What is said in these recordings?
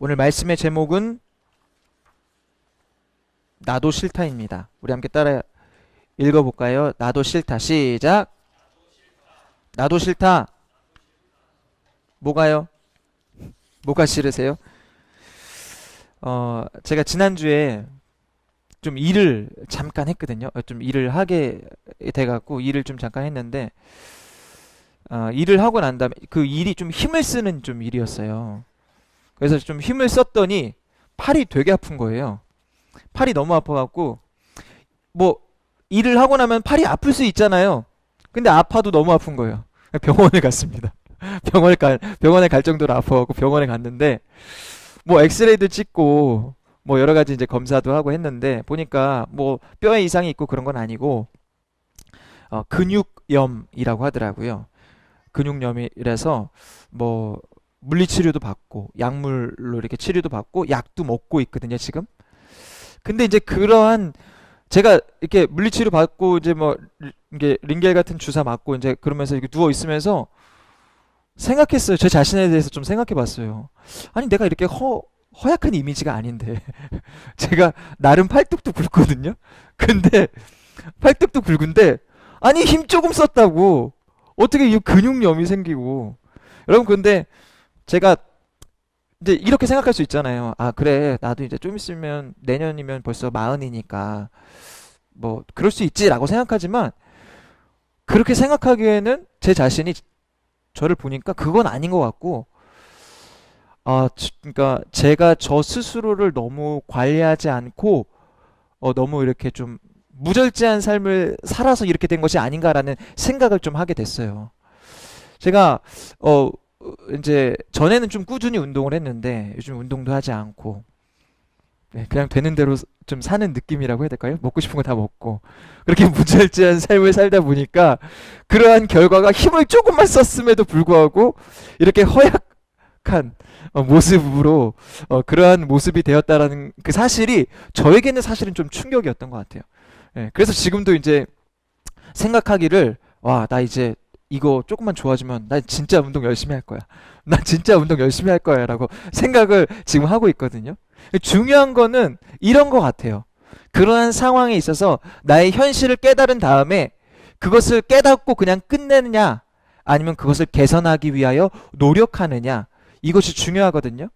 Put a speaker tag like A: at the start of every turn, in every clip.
A: 오늘 말씀의 제목은 나도 싫다입니다. 우리 함께 따라 읽어볼까요? 나도 싫다. 시작. 나도 싫다. 뭐가요? 뭐가 싫으세요? 제가 지난주에 좀 일을 잠깐 했거든요. 좀 일을 하게 돼갖고 일을 좀 잠깐 했는데, 일을 하고 난 다음에 그 일이 좀 힘을 쓰는 좀 일이었어요. 그래서 좀 힘을 썼더니 팔이 되게 아픈 거예요. 팔이 너무 아파갖고 뭐 일을 하고 나면 팔이 아플 수 있잖아요. 근데 아파도 너무 아픈 거예요. 병원에 갔습니다. 병원에 갈 정도로 아파갖고 병원에 갔는데 뭐 엑스레이도 찍고 뭐 여러 가지 이제 검사도 하고 했는데 보니까 뭐 뼈에 이상이 있고 그런 건 아니고 근육염이라고 하더라고요. 근육염이라서 뭐 물리치료도 받고 약물로 이렇게 치료도 받고 약도 먹고 있거든요, 지금. 근데 이제 그러한 제가 이렇게 물리치료 받고 이제 뭐 이게 링겔 같은 주사 맞고 이제 그러면서 이렇게 누워 있으면서 생각했어요. 제 자신에 대해서 좀 생각해 봤어요. 아니 내가 이렇게 허약한 이미지가 아닌데 제가 나름 팔뚝도 굵거든요. 근데 팔뚝도 굵은데 아니 힘 조금 썼다고 어떻게 이 근육염이 생기고 여러분 근데 제가 이제 이렇게 생각할 수 있잖아요. 아, 그래. 나도 이제 좀 있으면 내년이면 벌써 마흔이니까 뭐 그럴 수 있지라고 생각하지만 그렇게 생각하기에는 제 자신이 저를 보니까 그건 아닌 것 같고 그러니까 제가 저 스스로를 너무 관리하지 않고 너무 이렇게 좀 무절제한 삶을 살아서 이렇게 된 것이 아닌가라는 생각을 좀 하게 됐어요. 제가 어 이제 전에는 좀 꾸준히 운동을 했는데 요즘 운동도 하지 않고 그냥 되는 대로 좀 사는 느낌이라고 해야 될까요? 먹고 싶은 거 다 먹고 그렇게 무절제한 삶을 살다 보니까 그러한 결과가 힘을 조금만 썼음에도 불구하고 이렇게 허약한 모습으로 그러한 모습이 되었다라는 그 사실이 저에게는 사실은 좀 충격이었던 것 같아요. 그래서 지금도 이제 생각하기를 와, 나 이제 이거 조금만 좋아지면 난 진짜 운동 열심히 할 거야. 난 진짜 운동 열심히 할 거야. 라고 생각을 지금 하고 있거든요. 중요한 거는 이런 것 같아요. 그러한 상황에 있어서 나의 현실을 깨달은 다음에 그것을 깨닫고 그냥 끝내느냐 아니면 그것을 개선하기 위하여 노력하느냐 이것이 중요하거든요.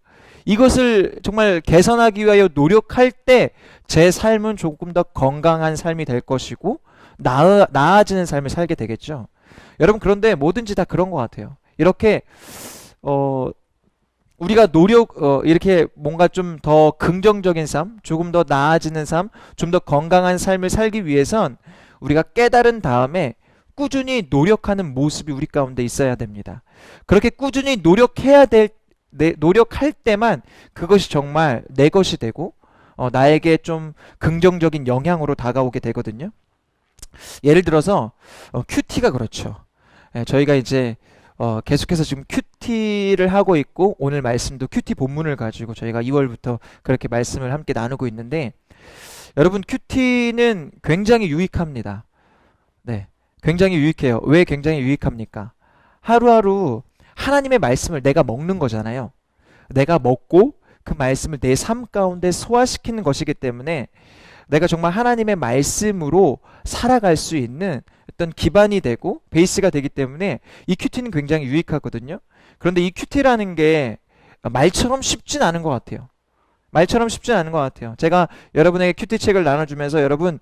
A: 이것을 정말 개선하기 위하여 노력할 때 제 삶은 조금 더 건강한 삶이 될 것이고 나아지는 삶을 살게 되겠죠. 여러분 그런데 뭐든지 다 그런 것 같아요. 이렇게 우리가 이렇게 뭔가 좀 더 긍정적인 삶, 조금 더 나아지는 삶, 좀 더 건강한 삶을 살기 위해선 우리가 깨달은 다음에 꾸준히 노력하는 모습이 우리 가운데 있어야 됩니다. 그렇게 꾸준히 노력할 때만 그것이 정말 내 것이 되고 나에게 좀 긍정적인 영향으로 다가오게 되거든요. 예를 들어서 큐티가 그렇죠. 저희가 이제 계속해서 지금 큐티를 하고 있고 오늘 말씀도 큐티 본문을 가지고 저희가 2월부터 그렇게 말씀을 함께 나누고 있는데 여러분 큐티는 굉장히 유익합니다. 네, 굉장히 유익해요. 왜 굉장히 유익합니까? 하루하루 하나님의 말씀을 내가 먹는 거잖아요. 내가 먹고 그 말씀을 내 삶 가운데 소화시키는 것이기 때문에 내가 정말 하나님의 말씀으로 살아갈 수 있는 어떤 기반이 되고 베이스가 되기 때문에 이 큐티는 굉장히 유익하거든요. 그런데 이 큐티라는 게 말처럼 쉽진 않은 것 같아요. 말처럼 쉽진 않은 것 같아요. 제가 여러분에게 큐티 책을 나눠주면서 여러분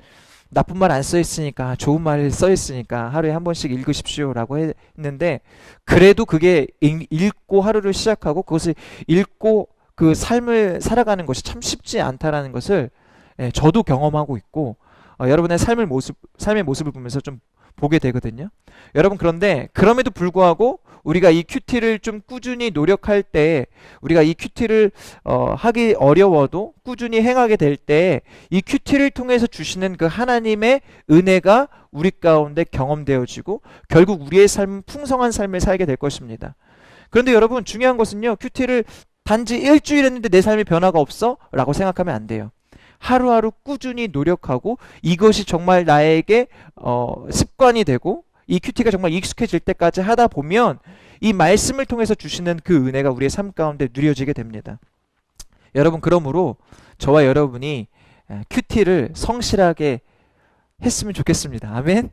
A: 나쁜 말 안 써있으니까 좋은 말 써있으니까 하루에 한 번씩 읽으십시오라고 했는데 그래도 그게 읽고 하루를 시작하고 그것을 읽고 그 삶을 살아가는 것이 참 쉽지 않다라는 것을 저도 경험하고 있고 여러분의 삶의 모습을 보면서 좀 보게 되거든요. 여러분 그런데 그럼에도 불구하고 우리가 이 큐티를 좀 꾸준히 노력할 때 우리가 이 큐티를 하기 어려워도 꾸준히 행하게 될 때 이 큐티를 통해서 주시는 그 하나님의 은혜가 우리 가운데 경험되어지고 결국 우리의 삶은 풍성한 삶을 살게 될 것입니다. 그런데 여러분 중요한 것은요. 큐티를 단지 일주일 했는데 내 삶이 변화가 없어? 라고 생각하면 안 돼요. 하루하루 꾸준히 노력하고 이것이 정말 나에게 습관이 되고 이 큐티가 정말 익숙해질 때까지 하다 보면 이 말씀을 통해서 주시는 그 은혜가 우리의 삶 가운데 누려지게 됩니다. 여러분, 그러므로 저와 여러분이 큐티를 성실하게 했으면 좋겠습니다. 아멘.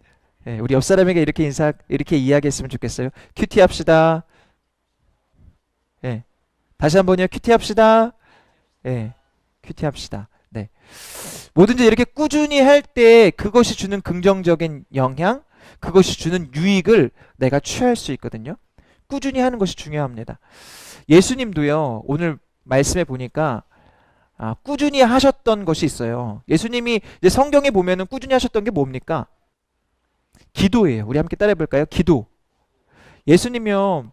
A: 예, 우리 옆 사람에게 이렇게 이야기했으면 좋겠어요. 큐티 합시다. 예, 다시 한번요. 큐티 합시다. 예, 큐티 합시다. 네. 뭐든지 이렇게 꾸준히 할 때 그것이 주는 긍정적인 영향, 그것이 주는 유익을 내가 취할 수 있거든요. 꾸준히 하는 것이 중요합니다. 예수님도요, 오늘 말씀해 보니까 꾸준히 하셨던 것이 있어요. 예수님이 이제 성경에 보면은 꾸준히 하셨던 게 뭡니까? 기도예요. 우리 함께 따라해 볼까요? 기도. 예수님이요,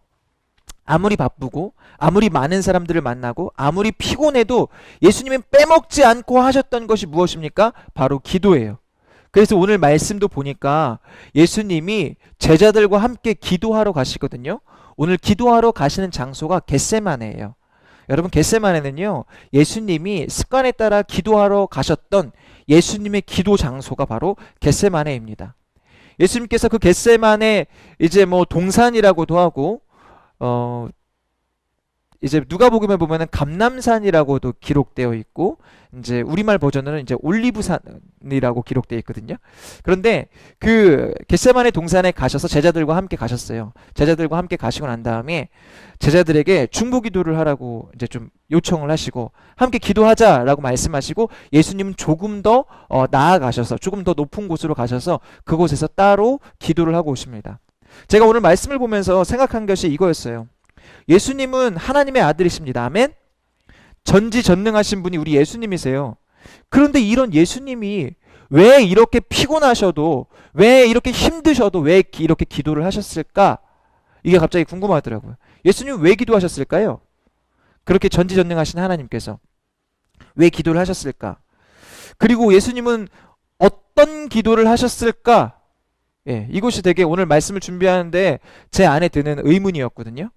A: 아무리 바쁘고 아무리 많은 사람들을 만나고 아무리 피곤해도 예수님은 빼먹지 않고 하셨던 것이 무엇입니까? 바로 기도예요. 그래서 오늘 말씀도 보니까 예수님이 제자들과 함께 기도하러 가시거든요. 오늘 기도하러 가시는 장소가 겟세마네예요. 여러분, 겟세마네는요, 예수님이 습관에 따라 기도하러 가셨던 예수님의 기도 장소가 바로 겟세마네입니다. 예수님께서 그 겟세마네 이제 뭐 동산이라고도 하고 이제 누가복음에 보면은 감람산이라고도 기록되어 있고, 이제 우리말 버전으로는 이제 올리브산이라고 기록되어 있거든요. 그런데 그 겟세마네 동산에 가셔서 제자들과 함께 가셨어요. 제자들과 함께 가시고 난 다음에 제자들에게 중보기도를 하라고 이제 좀 요청을 하시고 함께 기도하자라고 말씀하시고, 예수님은 조금 더 나아가셔서 조금 더 높은 곳으로 가셔서 그곳에서 따로 기도를 하고 오십니다. 제가 오늘 말씀을 보면서 생각한 것이 이거였어요. 예수님은 하나님의 아들이십니다. 아멘? 전지전능하신 분이 우리 예수님이세요. 그런데 이런 예수님이 왜 이렇게 피곤하셔도, 왜 이렇게 힘드셔도 왜 이렇게 기도를 하셨을까? 이게 갑자기 궁금하더라고요. 예수님 왜 기도하셨을까요? 그렇게 전지전능하신 하나님께서 왜 기도를 하셨을까? 그리고 예수님은 어떤 기도를 하셨을까? 예, 이것이 되게 오늘 말씀을 준비하는데 제 안에 드는 의문이었거든요.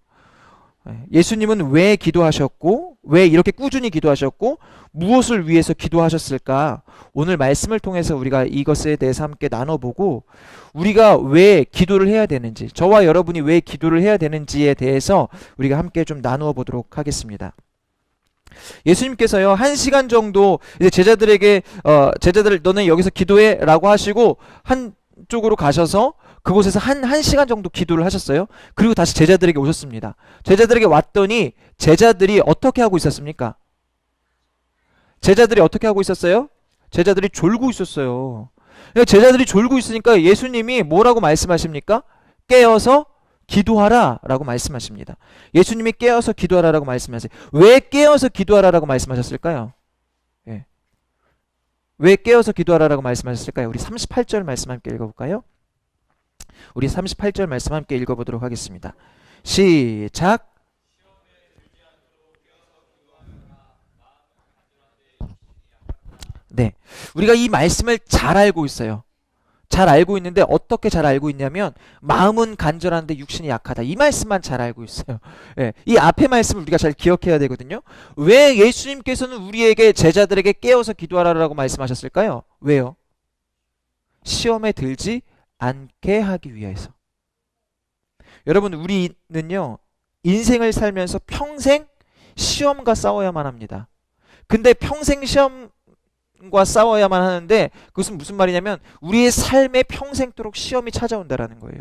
A: 예수님은 왜 기도하셨고, 왜 이렇게 꾸준히 기도하셨고, 무엇을 위해서 기도하셨을까? 오늘 말씀을 통해서 우리가 이것에 대해서 함께 나눠보고, 우리가 왜 기도를 해야 되는지, 저와 여러분이 왜 기도를 해야 되는지에 대해서 우리가 함께 좀 나누어 보도록 하겠습니다. 예수님께서요, 1시간 정도 이제 제자들에게 제자들 너네 여기서 기도해 라고 하시고 한쪽으로 가셔서 그곳에서 한 시간 정도 기도를 하셨어요. 그리고 다시 제자들에게 오셨습니다. 제자들에게 왔더니 제자들이 어떻게 하고 있었습니까? 제자들이 어떻게 하고 있었어요? 제자들이 졸고 있었어요. 그러니까 제자들이 졸고 있으니까 예수님이 뭐라고 말씀하십니까? 깨어서 기도하라 라고 말씀하십니다. 예수님이 깨어서 기도하라 라고 말씀하세요. 왜 깨어서 기도하라 라고 말씀하셨을까요? 예. 왜 깨어서 기도하라 라고 말씀하셨을까요? 우리 38절 말씀 함께 읽어볼까요? 우리 38절 말씀 함께 읽어보도록 하겠습니다. 시작. 네, 우리가 이 말씀을 잘 알고 있어요. 잘 알고 있는데 어떻게 잘 알고 있냐면 마음은 간절한데 육신이 약하다. 이 말씀만 잘 알고 있어요. 예, 이 앞에 말씀을 우리가 잘 기억해야 되거든요. 왜 예수님께서는 우리에게 제자들에게 깨어서 기도하라고 말씀하셨을까요? 왜요? 시험에 들지 않게 하기 위해서. 여러분, 우리는요, 인생을 살면서 평생 시험과 싸워야만 합니다. 근데 평생 시험과 싸워야만 하는데 그것은 무슨 말이냐면 우리의 삶에 평생도록 시험이 찾아온다라는 거예요.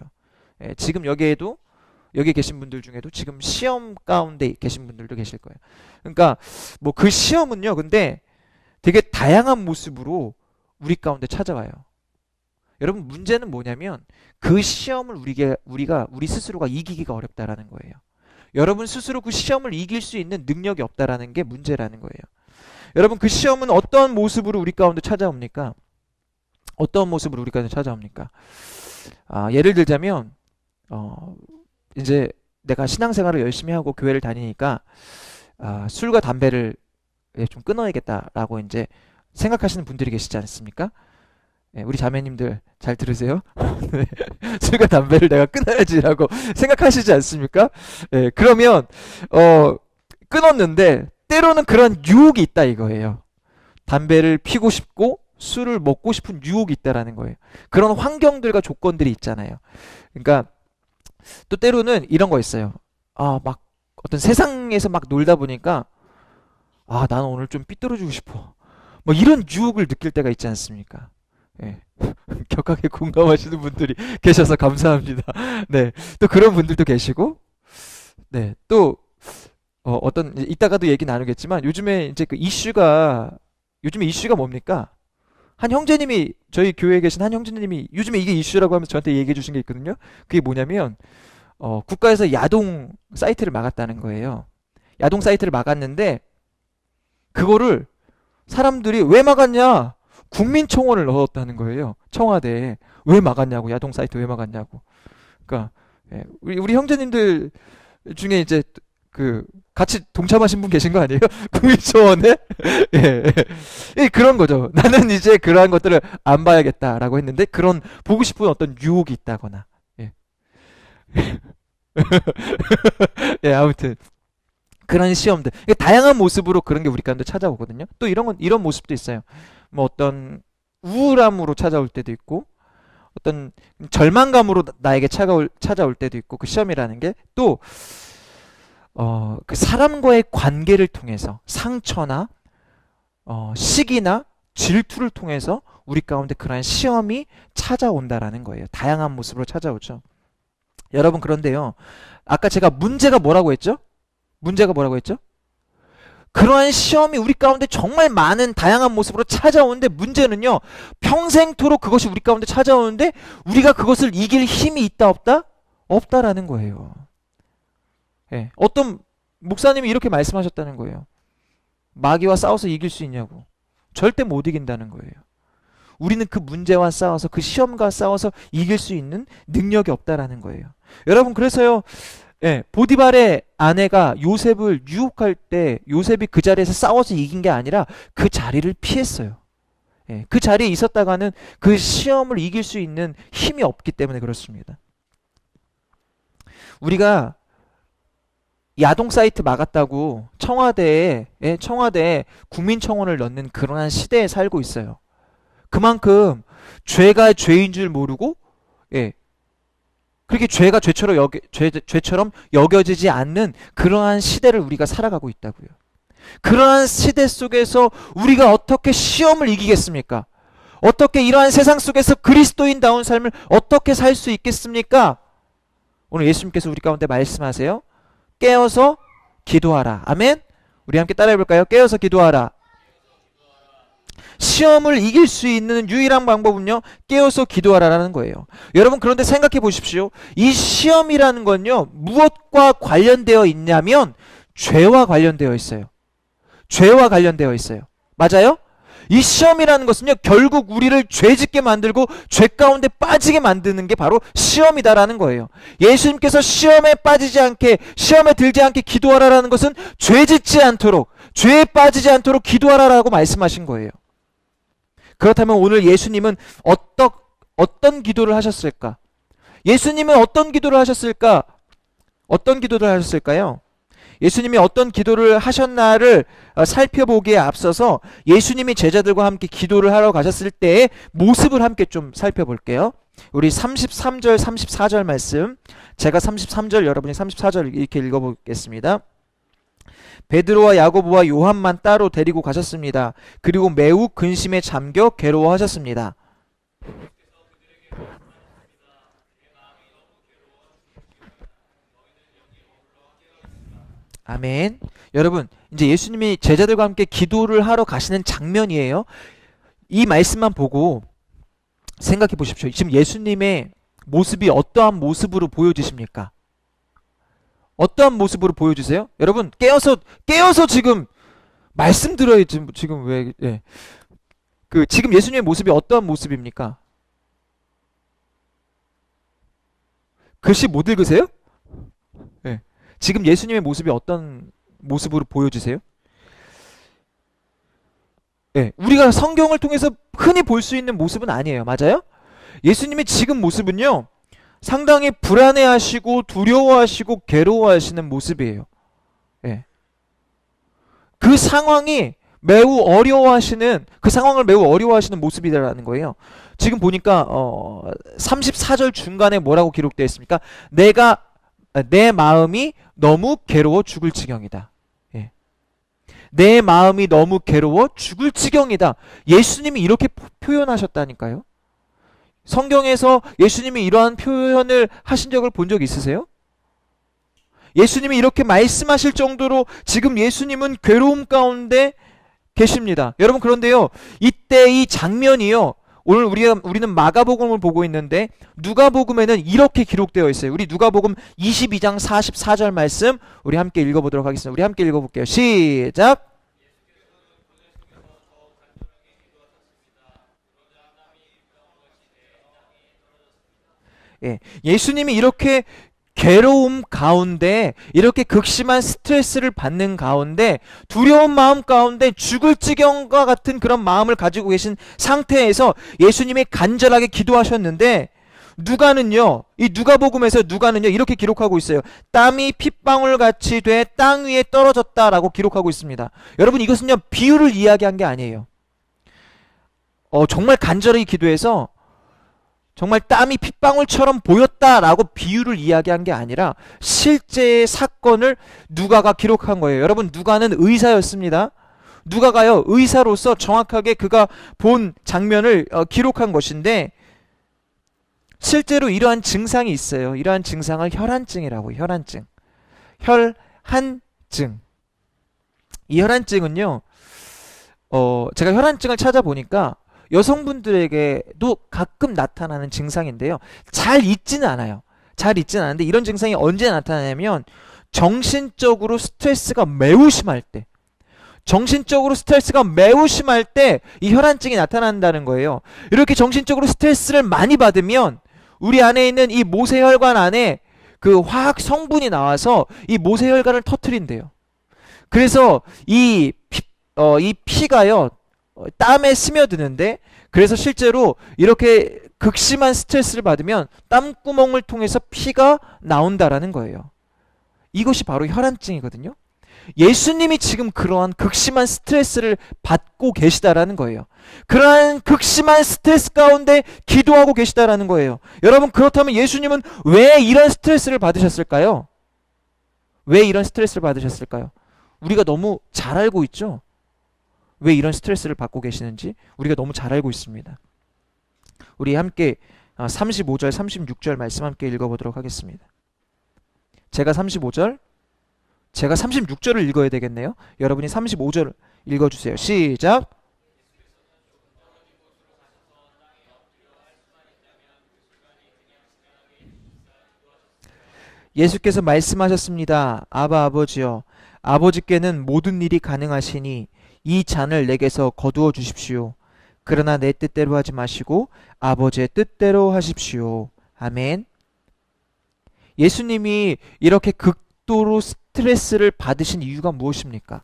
A: 예, 지금 여기 계신 분들 중에도 지금 시험 가운데 계신 분들도 계실 거예요. 그러니까 뭐 그 시험은요, 근데 되게 다양한 모습으로 우리 가운데 찾아와요. 여러분, 문제는 뭐냐면 그 시험을 우리 스스로가 이기기가 어렵다라는 거예요. 여러분 스스로 그 시험을 이길 수 있는 능력이 없다라는 게 문제라는 거예요. 여러분, 그 시험은 어떤 모습으로 우리 가운데 찾아옵니까? 어떤 모습으로 우리 가운데 찾아옵니까? 예를 들자면 이제 내가 신앙생활을 열심히 하고 교회를 다니니까 술과 담배를 좀 끊어야겠다라고 이제 생각하시는 분들이 계시지 않습니까? 예, 우리 자매님들 잘 들으세요? 네, 술과 담배를 내가 끊어야지라고 생각하시지 않습니까? 예, 그러면 끊었는데 때로는 그런 유혹이 있다 이거예요. 담배를 피고 싶고 술을 먹고 싶은 유혹이 있다라는 거예요. 그런 환경들과 조건들이 있잖아요. 그러니까 또 때로는 이런 거 있어요. 막 어떤 세상에서 막 놀다 보니까 아, 나는 오늘 좀 삐뚤어지고 싶어. 뭐 이런 유혹을 느낄 때가 있지 않습니까? 예. 격하게 공감하시는 분들이 계셔서 감사합니다. 네. 또 그런 분들도 계시고, 네. 또, 이따가도 얘기 나누겠지만, 요즘에 이슈가 뭡니까? 한 형제님이, 저희 교회에 계신 한 형제님이 요즘에 이게 이슈라고 하면서 저한테 얘기해 주신 게 있거든요. 그게 뭐냐면, 국가에서 야동 사이트를 막았다는 거예요. 야동 사이트를 막았는데, 그거를 사람들이 왜 막았냐? 국민청원을 넣었다는 거예요. 청와대에. 왜 막았냐고, 야동 사이트 왜 막았냐고. 그러니까, 예, 우리 형제님들 중에 이제 그 같이 동참하신 분 계신 거 아니에요? 국민청원에? 예, 예. 예, 그런 거죠. 나는 이제 그러한 것들을 안 봐야겠다라고 했는데 그런 보고 싶은 어떤 유혹이 있다거나. 예. 예, 아무튼 그런 시험들. 그러니까 다양한 모습으로 그런 게 우리 가운데 찾아오거든요. 또 이런 모습도 있어요. 뭐 어떤 우울함으로 찾아올 때도 있고 어떤 절망감으로 나에게 찾아올 때도 있고 그 시험이라는 게 또 그 사람과의 관계를 통해서 상처나 시기나 질투를 통해서 우리 가운데 그러한 시험이 찾아온다라는 거예요. 다양한 모습으로 찾아오죠. 여러분 그런데요. 아까 제가 문제가 뭐라고 했죠? 문제가 뭐라고 했죠? 그러한 시험이 우리 가운데 정말 많은 다양한 모습으로 찾아오는데 문제는요. 평생토록 그것이 우리 가운데 찾아오는데 우리가 그것을 이길 힘이 있다 없다? 없다라는 거예요. 예. 어떤 목사님이 이렇게 말씀하셨다는 거예요. 마귀와 싸워서 이길 수 있냐고. 절대 못 이긴다는 거예요. 우리는 그 문제와 싸워서 그 시험과 싸워서 이길 수 있는 능력이 없다라는 거예요. 여러분 그래서요. 예, 보디발의 아내가 요셉을 유혹할 때 요셉이 그 자리에서 싸워서 이긴 게 아니라 그 자리를 피했어요. 예, 그 자리에 있었다가는 그 시험을 이길 수 있는 힘이 없기 때문에 그렇습니다. 우리가 야동 사이트 막았다고 청와대에 국민청원을 넣는 그러한 시대에 살고 있어요. 그만큼 죄가 죄인 줄 모르고 예, 그렇게 죄처럼 여겨지지 않는 그러한 시대를 우리가 살아가고 있다고요. 그러한 시대 속에서 우리가 어떻게 시험을 이기겠습니까? 어떻게 이러한 세상 속에서 그리스도인다운 삶을 어떻게 살 수 있겠습니까? 오늘 예수님께서 우리 가운데 말씀하세요. 깨어서 기도하라. 아멘? 우리 함께 따라해 볼까요? 깨어서 기도하라. 시험을 이길 수 있는 유일한 방법은요, 깨어서 기도하라라는 거예요. 여러분, 그런데 생각해 보십시오. 이 시험이라는 건요, 무엇과 관련되어 있냐면, 죄와 관련되어 있어요. 죄와 관련되어 있어요. 맞아요? 이 시험이라는 것은요, 결국 우리를 죄짓게 만들고 죄 가운데 빠지게 만드는 게 바로 시험이다라는 거예요. 예수님께서 시험에 빠지지 않게, 시험에 들지 않게 기도하라라는 것은 죄짓지 않도록, 죄에 빠지지 않도록 기도하라라고 말씀하신 거예요. 그렇다면 오늘 예수님은 어떤 기도를 하셨을까? 예수님은 어떤 기도를 하셨을까? 어떤 기도를 하셨을까요? 예수님이 어떤 기도를 하셨나를 살펴보기에 앞서서 예수님이 제자들과 함께 기도를 하러 가셨을 때의 모습을 함께 좀 살펴볼게요. 우리 33절, 34절 말씀, 제가 33절, 여러분이 34절 이렇게 읽어보겠습니다. 베드로와 야고보와 요한만 따로 데리고 가셨습니다. 그리고 매우 근심에 잠겨 괴로워하셨습니다. 아멘. 여러분, 이제 예수님이 제자들과 함께 기도를 하러 가시는 장면이에요. 이 말씀만 보고 생각해 보십시오. 지금 예수님의 모습이 어떠한 모습으로 보여지십니까? 어떠한 모습으로 보여주세요? 여러분, 깨어서 지금 말씀 들어요. 지금 왜, 예. 지금 예수님의 모습이 어떠한 모습입니까? 글씨 못 읽으세요? 예. 지금 예수님의 모습이 어떤 모습으로 보여주세요? 예. 우리가 성경을 통해서 흔히 볼 수 있는 모습은 아니에요. 맞아요? 예수님의 지금 모습은요, 상당히 불안해하시고 두려워하시고 괴로워하시는 모습이에요. 예. 그 상황이 그 상황을 매우 어려워하시는 모습이라는 거예요. 지금 보니까 34절 중간에 뭐라고 기록되어 있습니까? 내 마음이 너무 괴로워 죽을 지경이다. 예. 내 마음이 너무 괴로워 죽을 지경이다. 예수님이 이렇게 표현하셨다니까요. 성경에서 예수님이 이러한 표현을 하신 적을 본 적 있으세요? 예수님이 이렇게 말씀하실 정도로 지금 예수님은 괴로움 가운데 계십니다. 여러분, 그런데요, 이때 이 장면이요, 오늘 우리는 마가복음을 보고 있는데 누가복음에는 이렇게 기록되어 있어요. 우리 누가복음 22장 44절 말씀 우리 함께 읽어보도록 하겠습니다. 우리 함께 읽어볼게요. 시작. 예, 예수님이 이렇게 괴로움 가운데, 이렇게 극심한 스트레스를 받는 가운데, 두려운 마음 가운데 죽을 지경과 같은 그런 마음을 가지고 계신 상태에서 예수님이 간절하게 기도하셨는데, 누가는요, 이 누가복음에서 누가는요 이렇게 기록하고 있어요. 땀이 핏방울 같이 돼 땅 위에 떨어졌다라고 기록하고 있습니다. 여러분, 이것은요 비유를 이야기한 게 아니에요. 정말 간절히 기도해서 정말 땀이 핏방울처럼 보였다라고 비유를 이야기한 게 아니라 실제의 사건을 누가가 기록한 거예요. 여러분, 누가는 의사였습니다. 누가가요, 의사로서 정확하게 그가 본 장면을 기록한 것인데, 실제로 이러한 증상이 있어요. 이러한 증상을 혈안증이라고 해요. 혈안증. 혈안증. 이 혈안증은요, 제가 혈안증을 찾아보니까 여성분들에게도 가끔 나타나는 증상인데요. 잘 있지는 않아요. 잘 있지는 않은데 이런 증상이 언제 나타나냐면 정신적으로 스트레스가 매우 심할 때, 정신적으로 스트레스가 매우 심할 때 이 혈안증이 나타난다는 거예요. 이렇게 정신적으로 스트레스를 많이 받으면 우리 안에 있는 이 모세혈관 안에 그 화학 성분이 나와서 이 모세혈관을 터트린대요. 그래서 이 피가요 땀에 스며드는데, 그래서 실제로 이렇게 극심한 스트레스를 받으면 땀구멍을 통해서 피가 나온다라는 거예요. 이것이 바로 혈안증이거든요. 예수님이 지금 그러한 극심한 스트레스를 받고 계시다라는 거예요. 그러한 극심한 스트레스 가운데 기도하고 계시다라는 거예요. 여러분, 그렇다면 예수님은 왜 이런 스트레스를 받으셨을까요? 왜 이런 스트레스를 받으셨을까요? 우리가 너무 잘 알고 있죠? 왜 이런 스트레스를 받고 계시는지 우리가 너무 잘 알고 있습니다. 우리 함께 35절, 36절 말씀 함께 읽어보도록 하겠습니다. 제가 36절을 읽어야 되겠네요. 여러분이 35절 읽어주세요. 시작. 예수께서 말씀하셨습니다. 아바 아버지여, 아버지께는 모든 일이 가능하시니 이 잔을 내게서 거두어 주십시오. 그러나 내 뜻대로 하지 마시고 아버지의 뜻대로 하십시오. 아멘. 예수님이 이렇게 극도로 스트레스를 받으신 이유가 무엇입니까?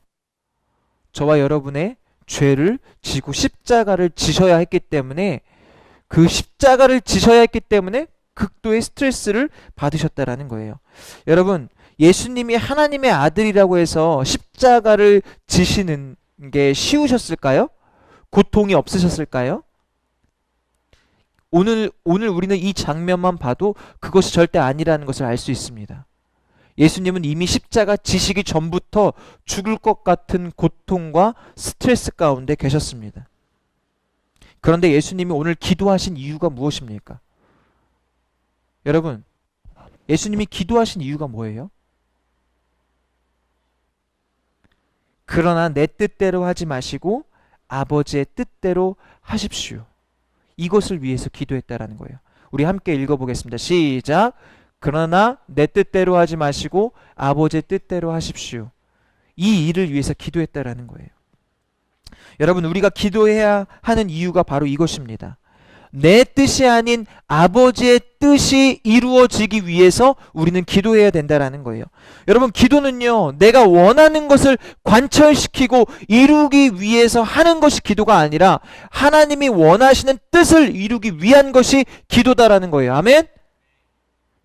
A: 저와 여러분의 죄를 지고 십자가를 지셔야 했기 때문에, 그 십자가를 지셔야 했기 때문에 극도의 스트레스를 받으셨다라는 거예요. 여러분, 예수님이 하나님의 아들이라고 해서 십자가를 지시는 게 쉬우셨을까요? 고통이 없으셨을까요? 오늘 우리는 이 장면만 봐도 그것이 절대 아니라는 것을 알 수 있습니다. 예수님은 이미 십자가 지시기 전부터 죽을 것 같은 고통과 스트레스 가운데 계셨습니다. 그런데 예수님이 오늘 기도하신 이유가 무엇입니까? 여러분, 예수님이 기도하신 이유가 뭐예요? 그러나 내 뜻대로 하지 마시고 아버지의 뜻대로 하십시오. 이것을 위해서 기도했다라는 거예요. 우리 함께 읽어보겠습니다. 시작. 그러나 내 뜻대로 하지 마시고 아버지의 뜻대로 하십시오. 이 일을 위해서 기도했다라는 거예요. 여러분, 우리가 기도해야 하는 이유가 바로 이것입니다. 내 뜻이 아닌 아버지의 뜻이 이루어지기 위해서 우리는 기도해야 된다라는 거예요. 여러분, 기도는요, 내가 원하는 것을 관철시키고 이루기 위해서 하는 것이 기도가 아니라 하나님이 원하시는 뜻을 이루기 위한 것이 기도다라는 거예요. 아멘?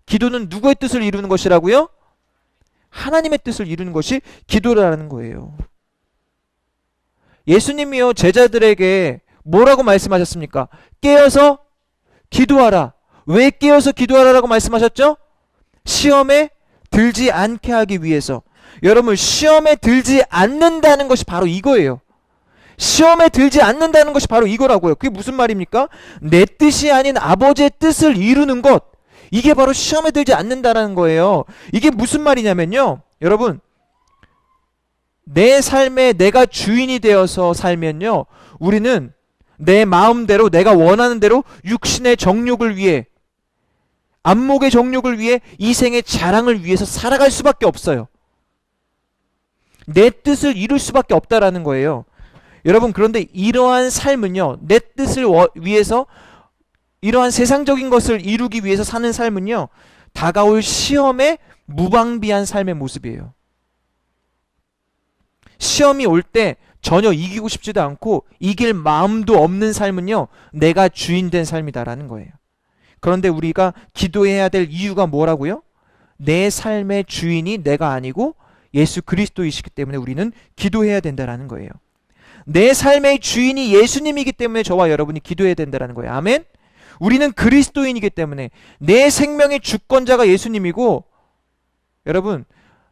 A: 기도는 누구의 뜻을 이루는 것이라고요? 하나님의 뜻을 이루는 것이 기도라는 거예요. 예수님이요, 제자들에게 뭐라고 말씀하셨습니까? 깨어서 기도하라. 왜 깨어서 기도하라라고 말씀하셨죠? 시험에 들지 않게 하기 위해서. 여러분, 시험에 들지 않는다는 것이 바로 이거예요. 시험에 들지 않는다는 것이 바로 이거라고요. 그게 무슨 말입니까? 내 뜻이 아닌 아버지의 뜻을 이루는 것. 이게 바로 시험에 들지 않는다는 거예요. 이게 무슨 말이냐면요. 여러분, 내 삶에 내가 주인이 되어서 살면요. 우리는 내 마음대로 내가 원하는 대로 육신의 정욕을 위해, 안목의 정욕을 위해, 이생의 자랑을 위해서 살아갈 수밖에 없어요. 내 뜻을 이룰 수밖에 없다라는 거예요. 여러분, 그런데 이러한 삶은요, 내 뜻을 위해서 이러한 세상적인 것을 이루기 위해서 사는 삶은요, 다가올 시험에 무방비한 삶의 모습이에요. 시험이 올 때 전혀 이기고 싶지도 않고 이길 마음도 없는 삶은요, 내가 주인 된 삶이다라는 거예요. 그런데 우리가 기도해야 될 이유가 뭐라고요? 내 삶의 주인이 내가 아니고 예수 그리스도이시기 때문에 우리는 기도해야 된다라는 거예요. 내 삶의 주인이 예수님이기 때문에 저와 여러분이 기도해야 된다는 거예요. 아멘? 우리는 그리스도인이기 때문에 내 생명의 주권자가 예수님이고, 여러분,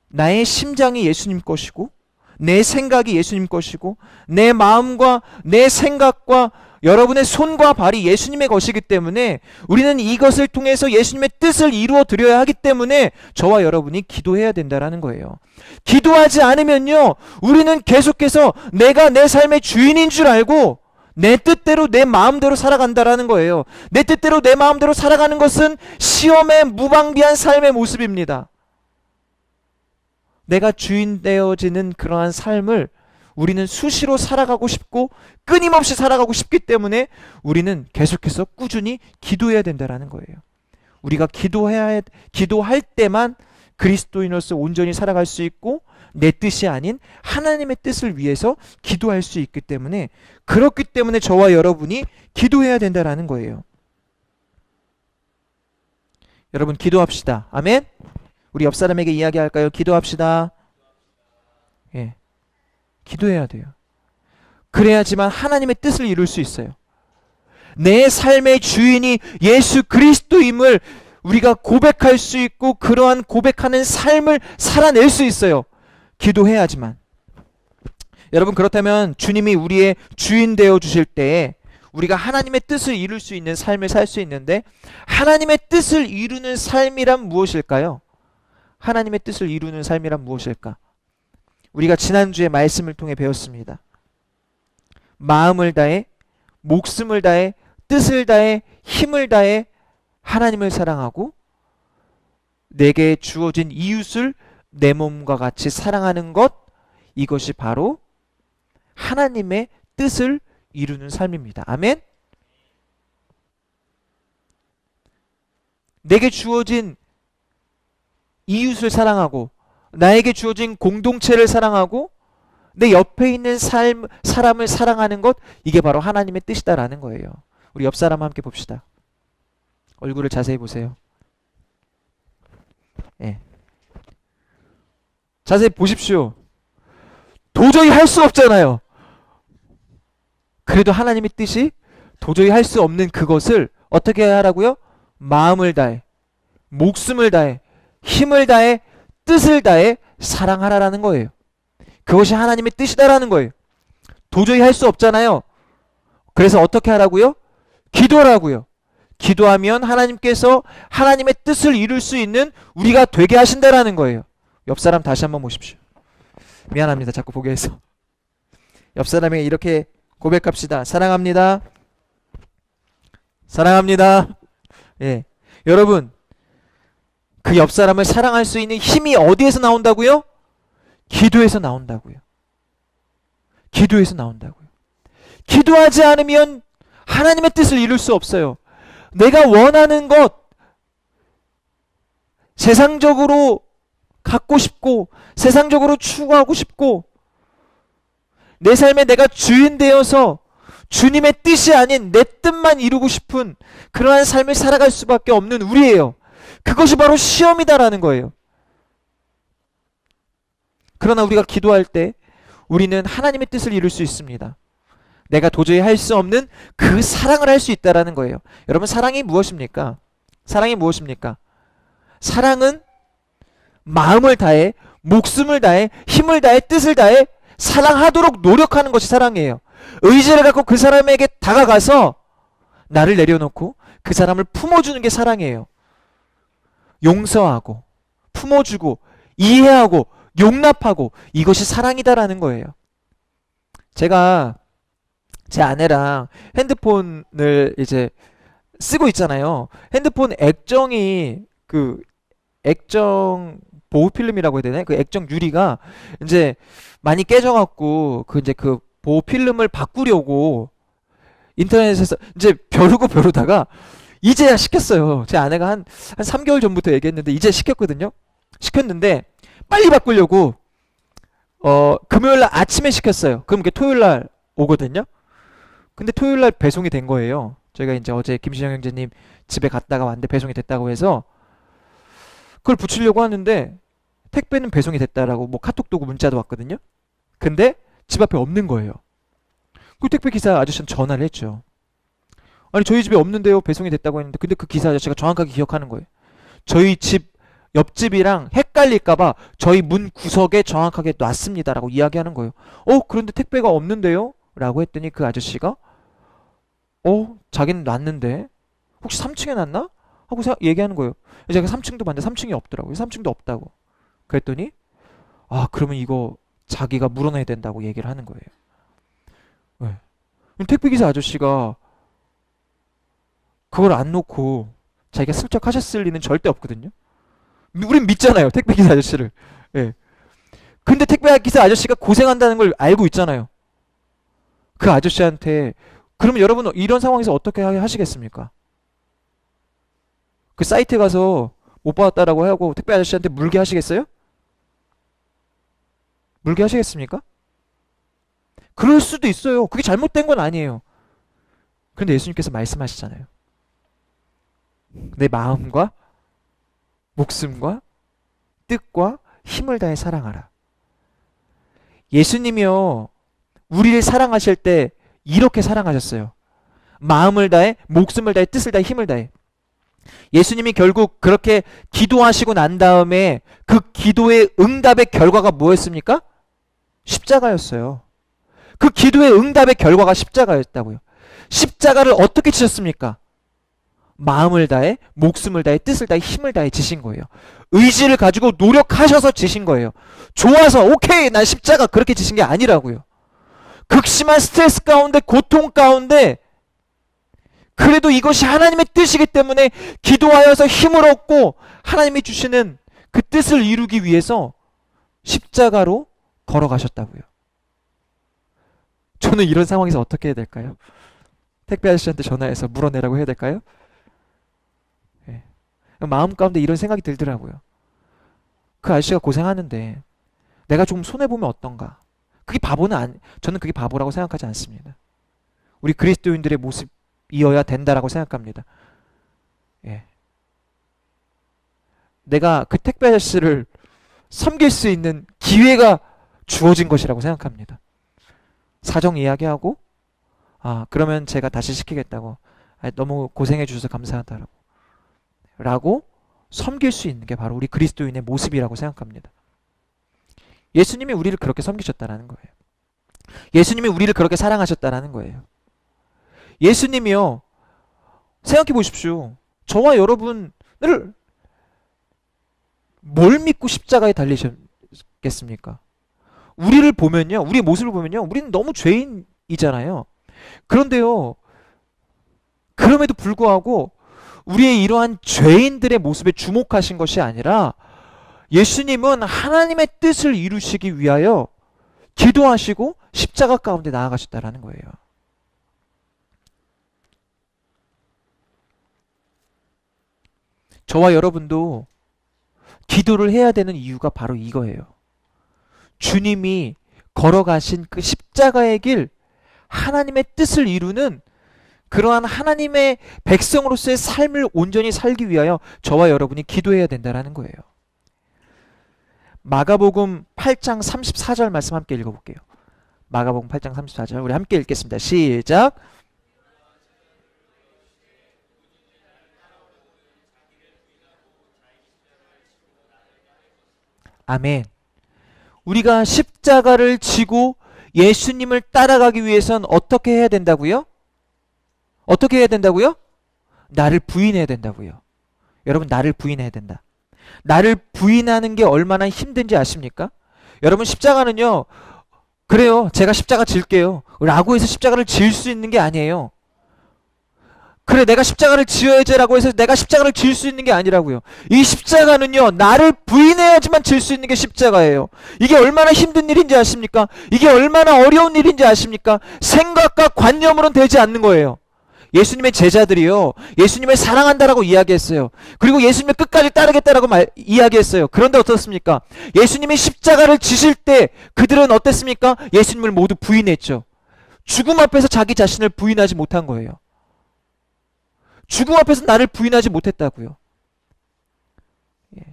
A: 나의 심장이 예수님 것이고 내 생각이 예수님 것이고 내 마음과 내 생각과 여러분의 손과 발이 예수님의 것이기 때문에 우리는 이것을 통해서 예수님의 뜻을 이루어 드려야 하기 때문에 저와 여러분이 기도해야 된다는 거예요. 기도하지 않으면요, 우리는 계속해서 내가 내 삶의 주인인 줄 알고 내 뜻대로 내 마음대로 살아간다라는 거예요. 내 뜻대로 내 마음대로 살아가는 것은 시험에 무방비한 삶의 모습입니다. 내가 주인 되어지는 그러한 삶을 우리는 수시로 살아가고 싶고 끊임없이 살아가고 싶기 때문에 우리는 계속해서 꾸준히 기도해야 된다는 거예요. 우리가 기도할 때만 그리스도인으로서 온전히 살아갈 수 있고 내 뜻이 아닌 하나님의 뜻을 위해서 기도할 수 있기 때문에, 그렇기 때문에 저와 여러분이 기도해야 된다는 거예요. 여러분, 기도합시다. 아멘? 우리 옆 사람에게 이야기할까요? 기도합시다. 예, 기도해야 돼요. 그래야지만 하나님의 뜻을 이룰 수 있어요. 내 삶의 주인이 예수 그리스도임을 우리가 고백할 수 있고 그러한 고백하는 삶을 살아낼 수 있어요. 기도해야지만. 여러분, 그렇다면 주님이 우리의 주인 되어 주실 때에 우리가 하나님의 뜻을 이룰 수 있는 삶을 살 수 있는데, 하나님의 뜻을 이루는 삶이란 무엇일까요? 하나님의 뜻을 이루는 삶이란 무엇일까? 우리가 지난주에 말씀을 통해 배웠습니다. 마음을 다해, 목숨을 다해, 뜻을 다해, 힘을 다해 하나님을 사랑하고 내게 주어진 이웃을 내 몸과 같이 사랑하는 것, 이것이 바로 하나님의 뜻을 이루는 삶입니다. 아멘? 내게 주어진 이웃을 사랑하고 나에게 주어진 공동체를 사랑하고 내 옆에 있는 사람을 사랑하는 것, 이게 바로 하나님의 뜻이다라는 거예요. 우리 옆 사람 함께 봅시다. 얼굴을 자세히 보세요. 예. 자세히 보십시오. 도저히 할 수 없잖아요. 그래도 하나님의 뜻이 도저히 할 수 없는 그것을 어떻게 하라고요? 마음을 다해, 목숨을 다해, 힘을 다해, 뜻을 다해 사랑하라라는 거예요. 그것이 하나님의 뜻이다라는 거예요. 도저히 할 수 없잖아요. 그래서 어떻게 하라고요? 기도하라고요. 기도하면 하나님께서 하나님의 뜻을 이룰 수 있는 우리가 되게 하신다라는 거예요. 옆 사람 다시 한번 보십시오. 미안합니다. 자꾸 보게 해서. 옆 사람에게 이렇게 고백합시다. 사랑합니다. 사랑합니다. 예. 여러분, 그 옆 사람을 사랑할 수 있는 힘이 어디에서 나온다고요? 기도에서 나온다고요. 기도에서 나온다고요. 기도하지 않으면 하나님의 뜻을 이룰 수 없어요. 내가 원하는 것, 세상적으로 갖고 싶고 세상적으로 추구하고 싶고 내 삶에 내가 주인 되어서 주님의 뜻이 아닌 내 뜻만 이루고 싶은 그러한 삶을 살아갈 수밖에 없는 우리예요. 그것이 바로 시험이다라는 거예요. 그러나 우리가 기도할 때 우리는 하나님의 뜻을 이룰 수 있습니다. 내가 도저히 할 수 없는 그 사랑을 할 수 있다라는 거예요. 여러분, 사랑이 무엇입니까? 사랑이 무엇입니까? 사랑은 마음을 다해, 목숨을 다해, 힘을 다해, 뜻을 다해 사랑하도록 노력하는 것이 사랑이에요. 의지를 갖고 그 사람에게 다가가서 나를 내려놓고 그 사람을 품어주는 게 사랑이에요. 용서하고 품어주고 이해하고 용납하고 이것이 사랑이다라는 거예요. 제가 제 아내랑 핸드폰을 이제 쓰고 있잖아요. 핸드폰 액정이 그 액정 보호 필름이라고 해야 되나? 그 액정 유리가 이제 많이 깨져갖고 그 이제 그 보호 필름을 바꾸려고 인터넷에서 이제 벼르고 벼르다가 이제야 시켰어요. 제 아내가 한 3개월 전부터 얘기했는데 이제 시켰거든요. 시켰는데 빨리 바꾸려고 금요일 날 아침에 시켰어요. 그럼 그게 토요일 날 오거든요. 근데 토요일 날 배송이 된 거예요. 저희가 이제 어제 김신영 형제님 집에 갔다가 왔는데 배송이 됐다고 해서 그걸 붙이려고 하는데 택배는 배송이 됐다라고 뭐 카톡도 오고 문자도 왔거든요. 근데 집 앞에 없는 거예요. 그 택배 기사 아저씨는 전화를 했죠. 아니 저희 집에 없는데요. 배송이 됐다고 했는데 근데 그 기사 아저씨가 정확하게 기억하는 거예요. 저희 집 옆집이랑 헷갈릴까봐 저희 문 구석에 정확하게 놨습니다라고 이야기하는 거예요. 그런데 택배가 없는데요? 라고 했더니 그 아저씨가 자기는 놨는데 혹시 3층에 놨나? 하고 얘기하는 거예요. 제가 3층도 봤는데 3층이 없더라고요. 3층도 없다고. 그랬더니 그러면 이거 자기가 물어내야 된다고 얘기를 하는 거예요. 네. 그럼 택배기사 아저씨가 그걸 안 놓고 자기가 슬쩍 하셨을 리는 절대 없거든요. 우린 믿잖아요. 택배기사 아저씨를. 예. 근데 택배기사 아저씨가 고생한다는 걸 알고 있잖아요. 그 아저씨한테 그러면 여러분 이런 상황에서 어떻게 하시겠습니까? 그 사이트에 가서 못 받았다라고 하고 택배 아저씨한테 물게 하시겠어요? 물게 하시겠습니까? 그럴 수도 있어요. 그게 잘못된 건 아니에요. 그런데 예수님께서 말씀하시잖아요. 내 마음과 목숨과 뜻과 힘을 다해 사랑하라. 예수님이요, 우리를 사랑하실 때 이렇게 사랑하셨어요. 마음을 다해, 목숨을 다해, 뜻을 다해, 힘을 다해. 예수님이 결국 그렇게 기도하시고 난 다음에 그 기도의 응답의 결과가 뭐였습니까? 십자가였어요. 그 기도의 응답의 결과가 십자가였다고요. 십자가를 어떻게 지셨습니까? 마음을 다해, 목숨을 다해, 뜻을 다해, 힘을 다해 지신 거예요. 의지를 가지고 노력하셔서 지신 거예요. 좋아서 오케이 난 십자가 그렇게 지신 게 아니라고요. 극심한 스트레스 가운데 고통 가운데 그래도 이것이 하나님의 뜻이기 때문에 기도하여서 힘을 얻고 하나님이 주시는 그 뜻을 이루기 위해서 십자가로 걸어가셨다고요. 저는 이런 상황에서 어떻게 해야 될까요? 택배 아저씨한테 전화해서 물어내라고 해야 될까요? 네. 마음 가운데 이런 생각이 들더라고요. 그 아저씨가 고생하는데 내가 조금 손해보면 어떤가? 그게 저는 그게 바보라고 생각하지 않습니다. 우리 그리스도인들의 모습이어야 된다라고 생각합니다. 예. 내가 그 택배 아저씨를 섬길 수 있는 기회가 주어진 것이라고 생각합니다. 사정 이야기하고 그러면 제가 다시 시키겠다고 너무 고생해 주셔서 감사하다라고 섬길 수 있는 게 바로 우리 그리스도인의 모습이라고 생각합니다. 예수님이 우리를 그렇게 섬기셨다라는 거예요. 예수님이 우리를 그렇게 사랑하셨다라는 거예요. 예수님이요, 생각해 보십시오. 저와 여러분을 뭘 믿고 십자가에 달리셨겠습니까? 우리를 보면요, 우리의 모습을 보면요, 우리는 너무 죄인이잖아요. 그런데요, 그럼에도 불구하고 우리의 이러한 죄인들의 모습에 주목하신 것이 아니라 예수님은 하나님의 뜻을 이루시기 위하여 기도하시고 십자가 가운데 나아가셨다라는 거예요. 저와 여러분도 기도를 해야 되는 이유가 바로 이거예요. 주님이 걸어가신 그 십자가의 길, 하나님의 뜻을 이루는 그러한 하나님의 백성으로서의 삶을 온전히 살기 위하여 저와 여러분이 기도해야 된다는 거예요. 마가복음 8장 34절 말씀 함께 읽어볼게요. 마가복음 8장 34절 우리 함께 읽겠습니다. 시작. 아멘. 우리가 십자가를 지고 예수님을 따라가기 위해선 어떻게 해야 된다고요? 어떻게 해야 된다고요? 나를 부인해야 된다고요. 여러분, 나를 부인해야 된다. 나를 부인하는 게 얼마나 힘든지 아십니까? 여러분, 십자가는요, 그래요, 제가 십자가 질게요 라고 해서 십자가를 지을 수 있는 게 아니에요. 그래, 내가 십자가를 지어야지라고 해서 내가 십자가를 지을 수 있는 게 아니라고요. 이 십자가는요, 나를 부인해야지만 질 수 있는 게 십자가예요. 이게 얼마나 힘든 일인지 아십니까? 이게 얼마나 어려운 일인지 아십니까? 생각과 관념으로는 되지 않는 거예요. 예수님의 제자들이요, 예수님을 사랑한다라고 이야기했어요. 그리고 예수님을 끝까지 따르겠다라고 이야기했어요. 그런데 어떻습니까? 예수님이 십자가를 지실 때 그들은 어땠습니까? 예수님을 모두 부인했죠. 죽음 앞에서 자기 자신을 부인하지 못한 거예요. 죽음 앞에서 나를 부인하지 못했다고요. 예.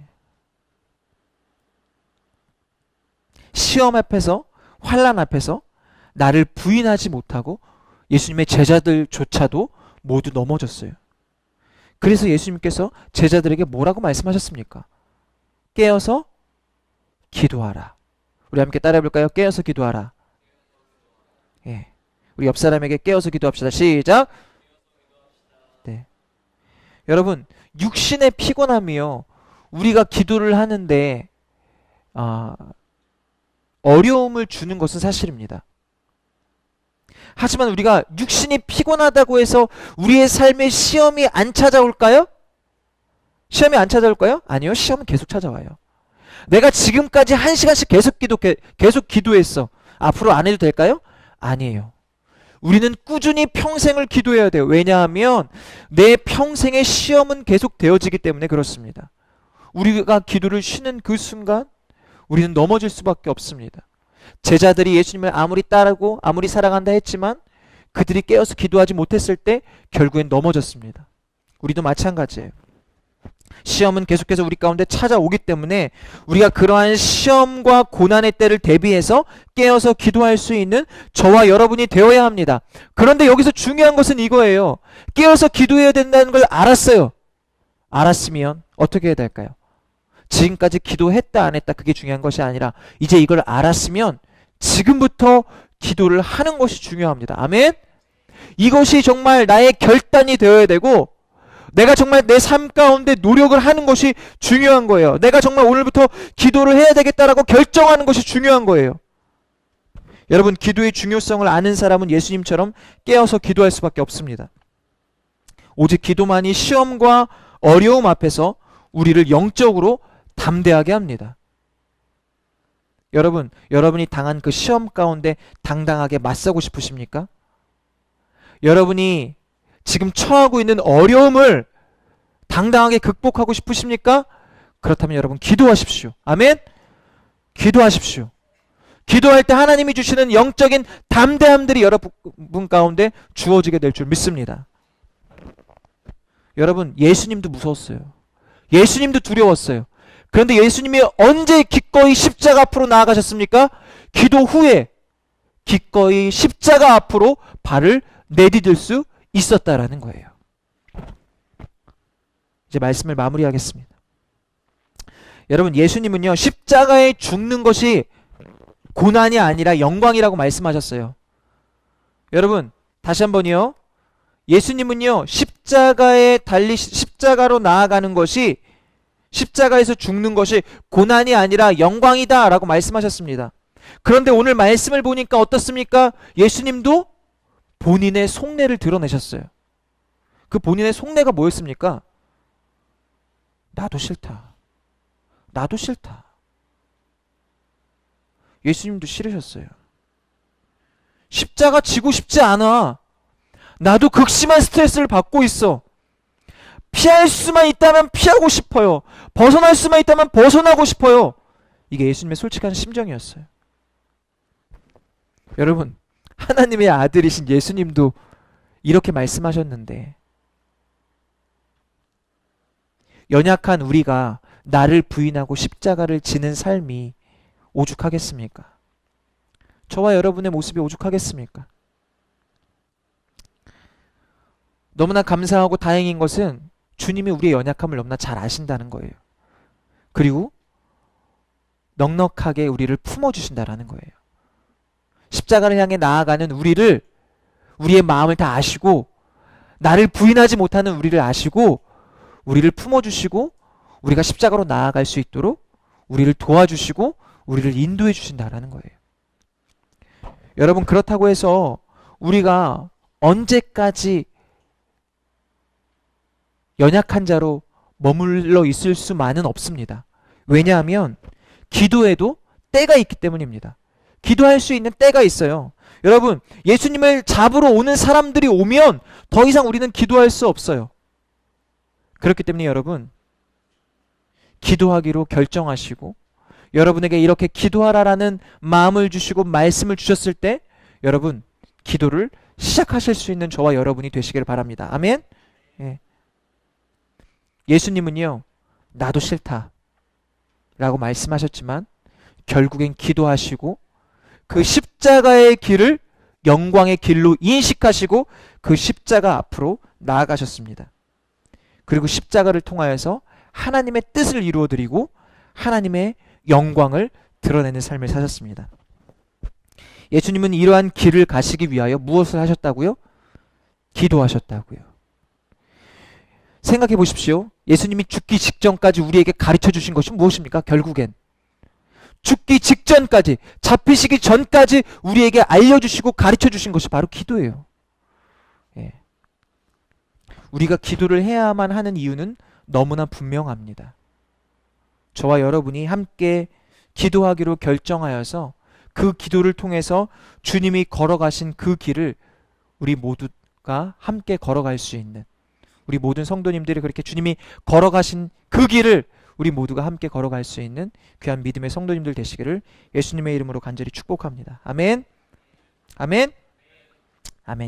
A: 시험 앞에서, 환난 앞에서 나를 부인하지 못하고 예수님의 제자들조차도 모두 넘어졌어요. 그래서 예수님께서 제자들에게 뭐라고 말씀하셨습니까? 깨어서 기도하라. 우리 함께 따라해 볼까요? 깨어서 기도하라. 예. 우리 옆 사람에게 깨어서 기도합시다. 시작. 네. 여러분, 육신의 피곤함이요, 우리가 기도를 하는데 어려움을 주는 것은 사실입니다. 하지만 우리가 육신이 피곤하다고 해서 우리의 삶에 시험이 안 찾아올까요? 시험이 안 찾아올까요? 아니요, 시험은 계속 찾아와요. 내가 지금까지 1시간씩 계속 기도했어. 앞으로 안 해도 될까요? 아니에요. 우리는 꾸준히 평생을 기도해야 돼요. 왜냐하면 내 평생의 시험은 계속 되어지기 때문에 그렇습니다. 우리가 기도를 쉬는 그 순간 우리는 넘어질 수밖에 없습니다. 제자들이 예수님을 아무리 따르고 아무리 사랑한다 했지만 그들이 깨어서 기도하지 못했을 때 결국엔 넘어졌습니다. 우리도 마찬가지예요. 시험은 계속해서 우리 가운데 찾아오기 때문에 우리가 그러한 시험과 고난의 때를 대비해서 깨어서 기도할 수 있는 저와 여러분이 되어야 합니다. 그런데 여기서 중요한 것은 이거예요. 깨어서 기도해야 된다는 걸 알았어요. 알았으면 어떻게 해야 될까요? 지금까지 기도했다 안 했다 그게 중요한 것이 아니라 이제 이걸 알았으면 지금부터 기도를 하는 것이 중요합니다. 아멘? 이것이 정말 나의 결단이 되어야 되고 내가 정말 내 삶 가운데 노력을 하는 것이 중요한 거예요. 내가 정말 오늘부터 기도를 해야 되겠다라고 결정하는 것이 중요한 거예요. 여러분, 기도의 중요성을 아는 사람은 예수님처럼 깨어서 기도할 수밖에 없습니다. 오직 기도만이 시험과 어려움 앞에서 우리를 영적으로 담대하게 합니다. 여러분, 여러분이 당한 그 시험 가운데 당당하게 맞서고 싶으십니까? 여러분이 지금 처하고 있는 어려움을 당당하게 극복하고 싶으십니까? 그렇다면 여러분 기도하십시오. 아멘? 기도하십시오. 기도할 때 하나님이 주시는 영적인 담대함들이 여러분 가운데 주어지게 될 줄 믿습니다. 여러분, 예수님도 무서웠어요. 예수님도 두려웠어요. 그런데 예수님이 언제 기꺼이 십자가 앞으로 나아가셨습니까? 기도 후에 기꺼이 십자가 앞으로 발을 내디딜 수 있었다라는 거예요. 이제 말씀을 마무리하겠습니다. 여러분, 예수님은요, 십자가에 죽는 것이 고난이 아니라 영광이라고 말씀하셨어요. 여러분, 다시 한번요. 예수님은요, 십자가로 나아가는 것이, 십자가에서 죽는 것이 고난이 아니라 영광이다 라고 말씀하셨습니다. 그런데 오늘 말씀을 보니까 어떻습니까? 예수님도 본인의 속내를 드러내셨어요. 그 본인의 속내가 뭐였습니까? 나도 싫다. 나도 싫다. 예수님도 싫으셨어요. 십자가 지고 싶지 않아. 나도 극심한 스트레스를 받고 있어. 피할 수만 있다면 피하고 싶어요. 벗어날 수만 있다면 벗어나고 싶어요. 이게 예수님의 솔직한 심정이었어요. 여러분, 하나님의 아들이신 예수님도 이렇게 말씀하셨는데 연약한 우리가 나를 부인하고 십자가를 지는 삶이 오죽하겠습니까? 저와 여러분의 모습이 오죽하겠습니까? 너무나 감사하고 다행인 것은 주님이 우리의 연약함을 너무나 잘 아신다는 거예요. 그리고 넉넉하게 우리를 품어주신다라는 거예요. 십자가를 향해 나아가는 우리를, 우리의 마음을 다 아시고 나를 부인하지 못하는 우리를 아시고 우리를 품어주시고 우리가 십자가로 나아갈 수 있도록 우리를 도와주시고 우리를 인도해 주신다라는 거예요. 여러분, 그렇다고 해서 우리가 언제까지 연약한 자로 머물러 있을 수만은 없습니다. 왜냐하면 기도에도 때가 있기 때문입니다. 기도할 수 있는 때가 있어요. 여러분, 예수님을 잡으러 오는 사람들이 오면 더 이상 우리는 기도할 수 없어요. 그렇기 때문에 여러분, 기도하기로 결정하시고 여러분에게 이렇게 기도하라라는 마음을 주시고 말씀을 주셨을 때 여러분, 기도를 시작하실 수 있는 저와 여러분이 되시길 바랍니다. 아멘. 예. 예수님은요, 나도 싫다 라고 말씀하셨지만 결국엔 기도하시고 그 십자가의 길을 영광의 길로 인식하시고 그 십자가 앞으로 나아가셨습니다. 그리고 십자가를 통하여서 하나님의 뜻을 이루어드리고 하나님의 영광을 드러내는 삶을 사셨습니다. 예수님은 이러한 길을 가시기 위하여 무엇을 하셨다고요? 기도하셨다고요. 생각해 보십시오. 예수님이 죽기 직전까지 우리에게 가르쳐 주신 것이 무엇입니까? 결국엔 죽기 직전까지, 잡히시기 전까지 우리에게 알려주시고 가르쳐 주신 것이 바로 기도예요. 예. 우리가 기도를 해야만 하는 이유는 너무나 분명합니다. 저와 여러분이 함께 기도하기로 결정하여서 그 기도를 통해서 주님이 걸어가신 그 길을 우리 모두가 함께 걸어갈 수 있는, 우리 모든 성도님들이 그렇게 주님이 걸어가신 그 길을 우리 모두가 함께 걸어갈 수 있는 귀한 믿음의 성도님들 되시기를 예수님의 이름으로 간절히 축복합니다. 아멘. 아멘. 아멘.